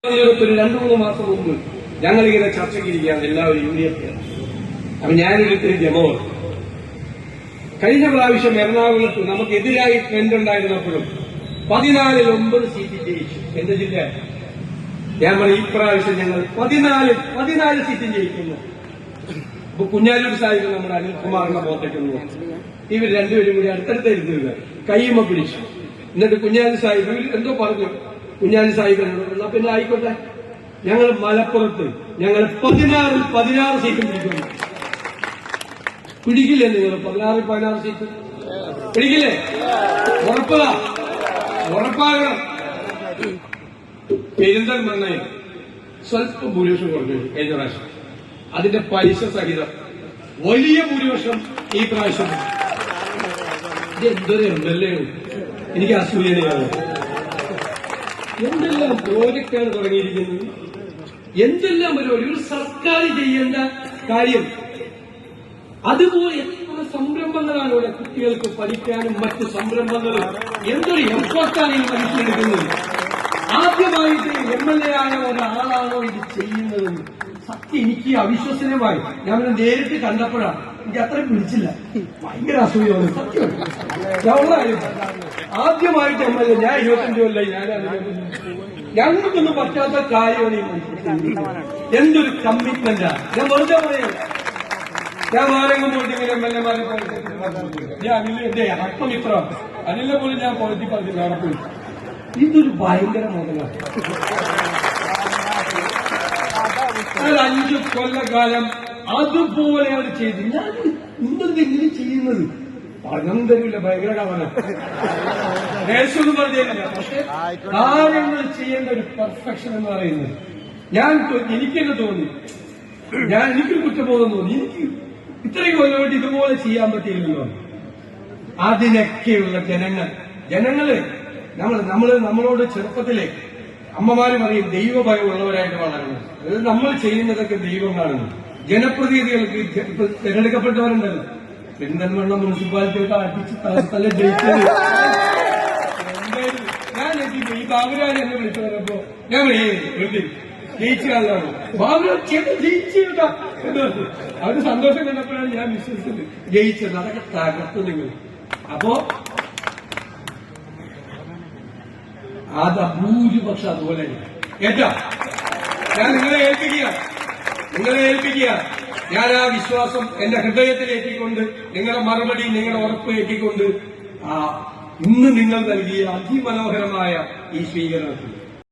ഒരു 2-3 മാസം മുമ്പ് ഞങ്ങളിങ്ങനെ ചർച്ചയ്ക്കിരിക്കുകയാണ് എല്ലാവരും യൂണിയൻ. അപ്പൊ ഞാനൊരിത്തിരി ഡെമോ കഴിഞ്ഞ പ്രാവശ്യം എറണാകുളത്ത് നമുക്കെതിരായി ട്രെൻഡ് ഉണ്ടായിരുന്നപ്പോഴും 14-ൽ 9 സീറ്റ് ജയിച്ചു. എന്റെ ജില്ല ഞാൻ പറയും ഈ പ്രാവശ്യം ഞങ്ങൾ 14 സീറ്റ് ജയിക്കുന്നു. അപ്പൊ കുഞ്ഞാലൂർ സാഹിബ് നമ്മുടെ അനിൽകുമാറിന്റെ മുഖത്തേക്കൊന്നു ഇവർ രണ്ടുപേരും കൂടി അടുത്തടുത്തായിരുന്നില്ല കൈമ പിടിച്ചു. എന്നിട്ട് കുഞ്ഞാലി സാഹിബ് എന്തോ പറഞ്ഞു. കുഞ്ഞാലി സാഹിബ് എന്നോട് പിന്നെ ആയിക്കോട്ടെ, ഞങ്ങൾ മലപ്പുറത്ത് ഞങ്ങൾ 16 സീറ്റും പിടിക്കുന്നു. പിടിക്കില്ലേ നിങ്ങൾ? 16 സീറ്റ് പിടിക്കില്ലേ? ഉറപ്പാകണം. പെരിന്തൽമണ്ണയിൽ സ്വല്പ ഭൂരിപക്ഷം കുറഞ്ഞു കഴിഞ്ഞ പ്രാവശ്യം. അതിന്റെ പലിശ സഹിതം വലിയ ഭൂരിപക്ഷം ഈ പ്രാവശ്യം. ഇതെന്തൊരു എംഎൽഎ എനിക്ക് അസൂയതയാണ്. എന്തെല്ലാം പ്രോജക്റ്റാണ് തുടങ്ങിയിരിക്കുന്നത്, എന്തെല്ലാം പരിപാടി. ഒരു സർക്കാർ ചെയ്യേണ്ട കാര്യം അതുപോലെ എത്ര സംരംഭങ്ങളാണ് ഇവിടെ കുട്ടികൾക്ക് പഠിക്കാനും മറ്റ് സംരംഭങ്ങളും. എന്തൊരു എഫേർട്ടാണ് ഈ മനുഷ്യനെടുക്കുന്നത്. ആദ്യമായിട്ട് എംഎൽഎ ആയ ഒരാളാണോ ഇത് ചെയ്യുന്നതെന്ന് സത്യം എനിക്ക് അവിശ്വസനീയമായി. ഞാൻ നേരിട്ട് കണ്ടപ്പോഴാണ് എനിക്ക് അത്ര പിടിച്ചില്ല. ഭയങ്കര അസൂയാണ് സത്യം. ആദ്യമായിട്ട് എംഎൽഎ ഞാൻ 25 കൊല്ലായി ഞങ്ങൾക്കൊന്നും പറ്റാത്ത കാര്യമാണ് ഈ മനുഷ്യൻ. എന്തൊരു കമ്മിറ്റ്മെന്റാ. ഞാൻ വെറുതെ പറയാം. ഞാൻ വേറെങ്കിലും പോയിട്ട് ഇങ്ങനെ എംഎൽഎമാരെ ഞാൻ എന്റെ ആത്മമിത്ര അനിലെ പോലും ഞാൻ പൊളിറ്റി പറഞ്ഞില്ല. അവിടെ പോയി ഇതൊരു ഭയങ്കര മുതലാണ്. 5 കൊല്ലക്കാലം അതുപോലെ അവർ ചെയ്തു. ഞാൻ നിങ്ങളിത് എങ്ങനെ ചെയ്യുന്നത് പണം തരില്ല. ഭയങ്കര കവന ദേശമൊന്നും പറഞ്ഞില്ല. പക്ഷെ കാര്യങ്ങൾ ചെയ്യേണ്ട ഒരു പെർഫെക്ഷൻ എന്ന് പറയുന്നത് എനിക്കെന്നെ തോന്നി. എനിക്കൊരു കുറ്റബോധം തോന്നി. എനിക്ക് ഇത്രയും കൊല്ലമായിട്ട് ഇതുപോലെ ചെയ്യാൻ പറ്റിയില്ലല്ലോ. അതിനൊക്കെയുള്ള ജനങ്ങള് നമ്മളോട് ചെറുപ്പത്തിലെ അമ്മമാര് പറയും ദൈവഭയമുള്ളവരായിട്ട് വളരണം. അതായത് നമ്മൾ ചെയ്യുന്നതൊക്കെ ദൈവം കാണുന്നു. ജനപ്രതിനിധികൾക്ക് തിരഞ്ഞെടുക്കപ്പെട്ടവരുണ്ടല്ലോ. പെരിന്തൽമണ്ണ മുനിസിപ്പാലിറ്റിയൊക്കെ അടിച്ച് തല ജയിച്ചത് ഞാൻ ഈ ബാബുരാജ് എന്നെ വിളിച്ചു പറഞ്ഞപ്പോ ഞാൻ ജയിച്ചു കാണാണ്. ബാബുരാജ് ജയിച്ചിട്ടാ എന്ന് പറഞ്ഞു. അവര് സന്തോഷം കണ്ടപ്പോഴാണ് ഞാൻ വിശ്വസിച്ചത് ജയിച്ചത്. അതൊക്കെ തകർത്തു നിങ്ങൾ. അപ്പോ അത് ഭൂരിപക്ഷം അതുപോലെ കേട്ടാ. ഞാൻ നിങ്ങളെ ഏൽപ്പിക്കുക. ഞാൻ ആ വിശ്വാസം എന്റെ ഹൃദയത്തിലേറ്റിക്കൊണ്ട് നിങ്ങളുടെ മറുപടി, നിങ്ങളുടെ ഉറപ്പ് ഏറ്റിക്കൊണ്ട് ഇന്ന് നിങ്ങൾ നൽകിയ അതിമനോഹരമായ ഈ സ്വീകരണത്തിൽ